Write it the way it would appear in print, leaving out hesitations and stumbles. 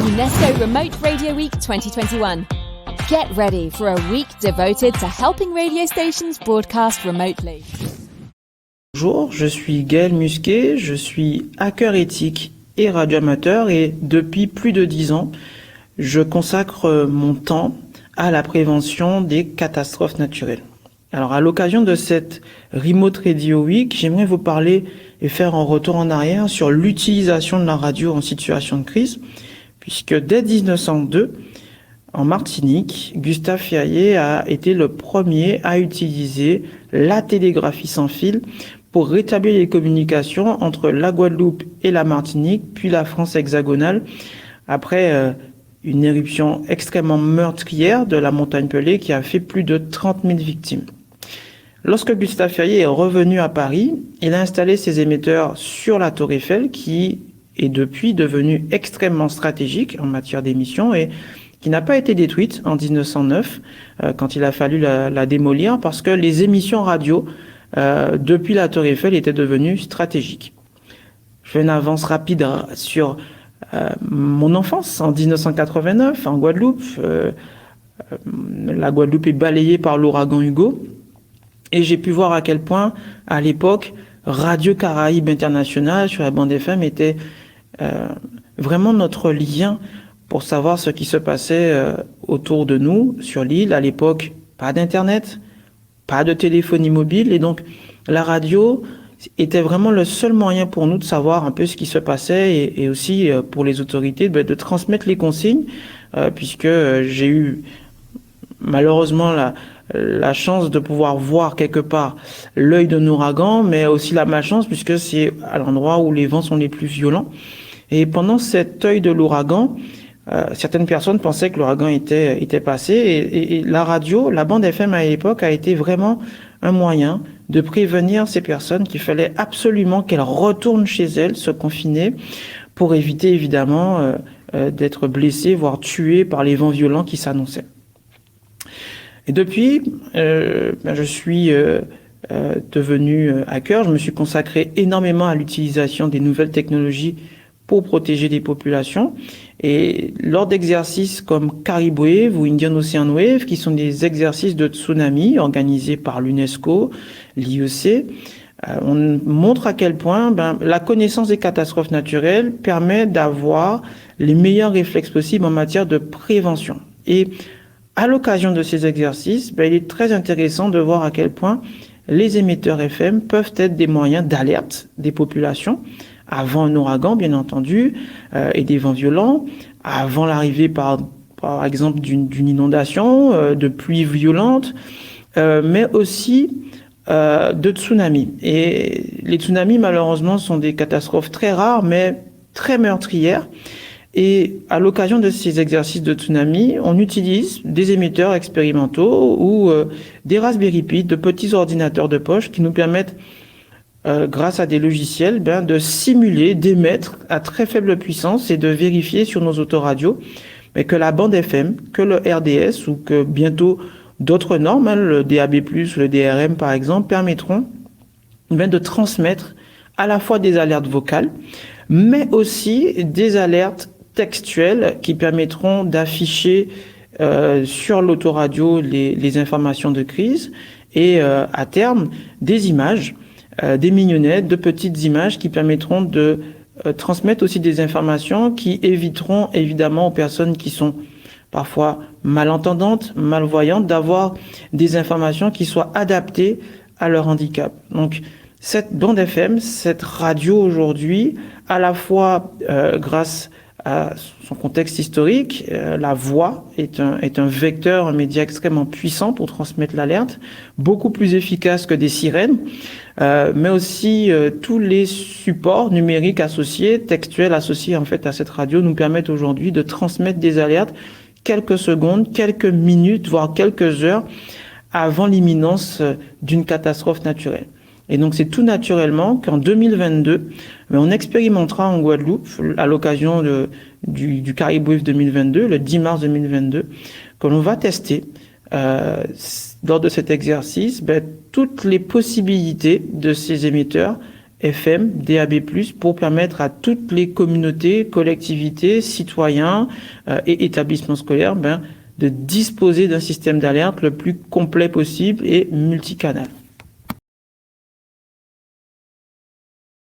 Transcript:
UNESCO Remote Radio Week 2021. Get ready for a week devoted to helping radio stations broadcast remotely. Bonjour, je suis Gaël Musquet, je suis hacker éthique et radioamateur et depuis plus de 10 ans, je consacre mon temps à la prévention des catastrophes naturelles. Alors à l'occasion de cette Remote Radio Week, j'aimerais vous parler et faire un retour en arrière sur l'utilisation de la radio en situation de crise, puisque dès 1902, en Martinique, Gustave Ferrier a été le premier à utiliser la télégraphie sans fil pour rétablir les communications entre la Guadeloupe et la Martinique, puis la France hexagonale, après une éruption extrêmement meurtrière de la montagne Pelée qui a fait plus de 30 000 victimes. Lorsque Gustave Ferrier est revenu à Paris, il a installé ses émetteurs sur la Tour Eiffel, qui est depuis devenue extrêmement stratégique en matière d'émissions et qui n'a pas été détruite en 1909 quand il a fallu la démolir parce que les émissions radio depuis la Tour Eiffel étaient devenues stratégiques. Je fais une avance rapide sur mon enfance en 1989 en Guadeloupe. La Guadeloupe est balayée par l'ouragan Hugo. Et j'ai pu voir à quel point, à l'époque, Radio Caraïbes International sur la bande FM était vraiment notre lien pour savoir ce qui se passait autour de nous sur l'île. À l'époque, pas d'internet, pas de téléphonie mobile, et donc la radio était vraiment le seul moyen pour nous de savoir un peu ce qui se passait et aussi pour les autorités de transmettre les consignes, puisque j'ai eu malheureusement la chance de pouvoir voir quelque part l'œil d'un ouragan, mais aussi la malchance puisque c'est à l'endroit où les vents sont les plus violents. Et pendant cet œil de l'ouragan, certaines personnes pensaient que l'ouragan était passé et la radio, la bande FM à l'époque a été vraiment un moyen de prévenir ces personnes qu'il fallait absolument qu'elles retournent chez elles, se confiner, pour éviter évidemment d'être blessées, voire tuées par les vents violents qui s'annonçaient. Et depuis, je suis devenu hacker. Je me suis consacré énormément à l'utilisation des nouvelles technologies pour protéger les populations. Et lors d'exercices comme Caribou Wave ou Indian Ocean Wave, qui sont des exercices de tsunami organisés par l'UNESCO, l'IEC, on montre à quel point la connaissance des catastrophes naturelles permet d'avoir les meilleurs réflexes possibles en matière de prévention. Et à l'occasion de ces exercices, il est très intéressant de voir à quel point les émetteurs FM peuvent être des moyens d'alerte des populations avant un ouragan, bien entendu, et des vents violents, avant l'arrivée, par exemple, d'une inondation, de pluies violentes, mais aussi de tsunamis. Et les tsunamis, malheureusement, sont des catastrophes très rares, mais très meurtrières. Et à l'occasion de ces exercices de tsunami, on utilise des émetteurs expérimentaux ou des Raspberry Pi, de petits ordinateurs de poche qui nous permettent, grâce à des logiciels, de simuler, d'émettre à très faible puissance et de vérifier sur nos autoradios mais que la bande FM, que le RDS ou que bientôt d'autres normes, le DAB+, le DRM par exemple, permettront de transmettre à la fois des alertes vocales, mais aussi des alertes textuelles qui permettront d'afficher sur l'autoradio les informations de crise et à terme des images, des mignonnettes, de petites images qui permettront de transmettre aussi des informations qui éviteront évidemment aux personnes qui sont parfois malentendantes, malvoyantes, d'avoir des informations qui soient adaptées à leur handicap. Donc cette bande FM, cette radio aujourd'hui, à la fois grâce à son contexte historique, la voix est un vecteur, un média extrêmement puissant pour transmettre l'alerte, beaucoup plus efficace que des sirènes, mais aussi tous les supports numériques associés, textuels associés en fait à cette radio nous permettent aujourd'hui de transmettre des alertes quelques secondes, quelques minutes, voire quelques heures avant l'imminence d'une catastrophe naturelle. Et donc c'est tout naturellement qu'en 2022, on expérimentera en Guadeloupe, à l'occasion du Caribou Wave 2022, le 10 mars 2022, que l'on va tester lors de cet exercice toutes les possibilités de ces émetteurs FM, DAB+, pour permettre à toutes les communautés, collectivités, citoyens et établissements scolaires de disposer d'un système d'alerte le plus complet possible et multicanal.